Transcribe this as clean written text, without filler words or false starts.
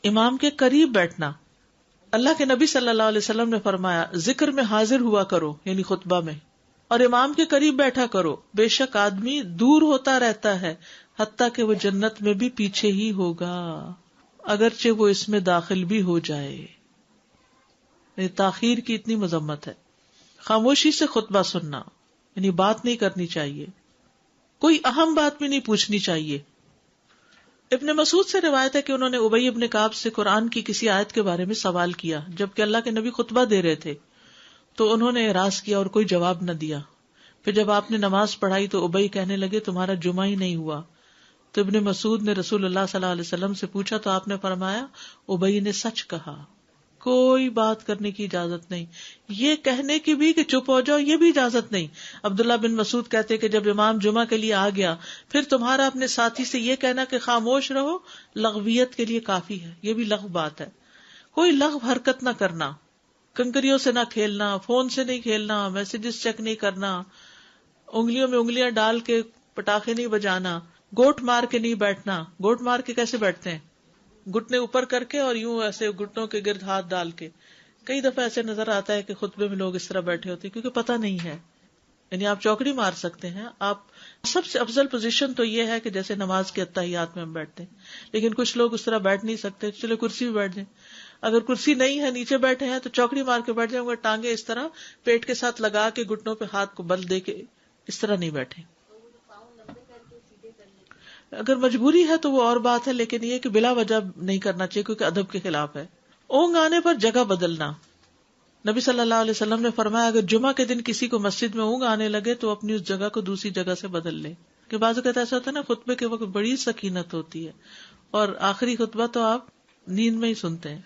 امام کے قریب بیٹھنا. اللہ کے نبی صلی اللہ علیہ وسلم نے فرمایا ذکر میں حاضر ہوا کرو یعنی خطبہ میں, اور امام کے قریب بیٹھا کرو, بے شک آدمی دور ہوتا رہتا ہے حتیٰ کہ وہ جنت میں بھی پیچھے ہی ہوگا اگرچہ وہ اس میں داخل بھی ہو جائے. یعنی تاخیر کی اتنی مذمت ہے. خاموشی سے خطبہ سننا یعنی بات نہیں کرنی چاہیے, کوئی اہم بات بھی نہیں پوچھنی چاہیے. ابن مسعود سے روایت ہے کہ انہوں نے ابی ابن کعب سے قرآن کی کسی آیت کے بارے میں سوال کیا جبکہ اللہ کے نبی خطبہ دے رہے تھے, تو انہوں نے اعراض کیا اور کوئی جواب نہ دیا. پھر جب آپ نے نماز پڑھائی تو ابی کہنے لگے تمہارا جمعہ ہی نہیں ہوا. تو ابن مسعود نے رسول اللہ صلی اللہ علیہ وسلم سے پوچھا تو آپ نے فرمایا ابی نے سچ کہا, کوئی بات کرنے کی اجازت نہیں, یہ کہنے کی بھی کہ چپ ہو جاؤ یہ بھی اجازت نہیں. عبداللہ بن مسعود کہتے کہ جب امام جمعہ کے لیے آ گیا پھر تمہارا اپنے ساتھی سے یہ کہنا کہ خاموش رہو لغویت کے لیے کافی ہے, یہ بھی لغو بات ہے. کوئی لغو حرکت نہ کرنا, کنکریوں سے نہ کھیلنا, فون سے نہیں کھیلنا, میسجز چیک نہیں کرنا, انگلیوں میں انگلیاں ڈال کے پٹاخے نہیں بجانا, گوٹ مار کے نہیں بیٹھنا. گوٹ مار کے کیسے بیٹھتے ہیں؟ گھٹنے اوپر کر کے اور یوں ایسے گھٹنوں کے گرد ہاتھ ڈال کے. کئی دفعہ ایسے نظر آتا ہے کہ خطبے میں لوگ اس طرح بیٹھے ہوتے ہیں کیونکہ پتہ نہیں ہے. یعنی آپ چوکڑی مار سکتے ہیں. آپ سب سے افضل پوزیشن تو یہ ہے کہ جیسے نماز کے اتحیات میں ہم بیٹھتے ہیں, لیکن کچھ لوگ اس طرح بیٹھ نہیں سکتے, چلے کرسی بھی بیٹھ جائیں. اگر کرسی نہیں ہے نیچے بیٹھے ہیں تو چوکڑی مار کے بیٹھ جائیں, مگر ٹانگیں اس طرح پیٹ کے ساتھ لگا کے گھٹنوں پہ ہاتھ کو بل دے کے اس طرح نہیں بیٹھے. اگر مجبوری ہے تو وہ اور بات ہے, لیکن یہ کہ بلا وجہ نہیں کرنا چاہیے کیونکہ ادب کے خلاف ہے. اونگ آنے پر جگہ بدلنا. نبی صلی اللہ علیہ وسلم نے فرمایا اگر جمعہ کے دن کسی کو مسجد میں اونگ آنے لگے تو اپنی اس جگہ کو دوسری جگہ سے بدل لے. کہ بعض اوقات ایسا ہوتا ہے نا خطبے کے وقت بڑی سکینت ہوتی ہے اور آخری خطبہ تو آپ نیند میں ہی سنتے ہیں.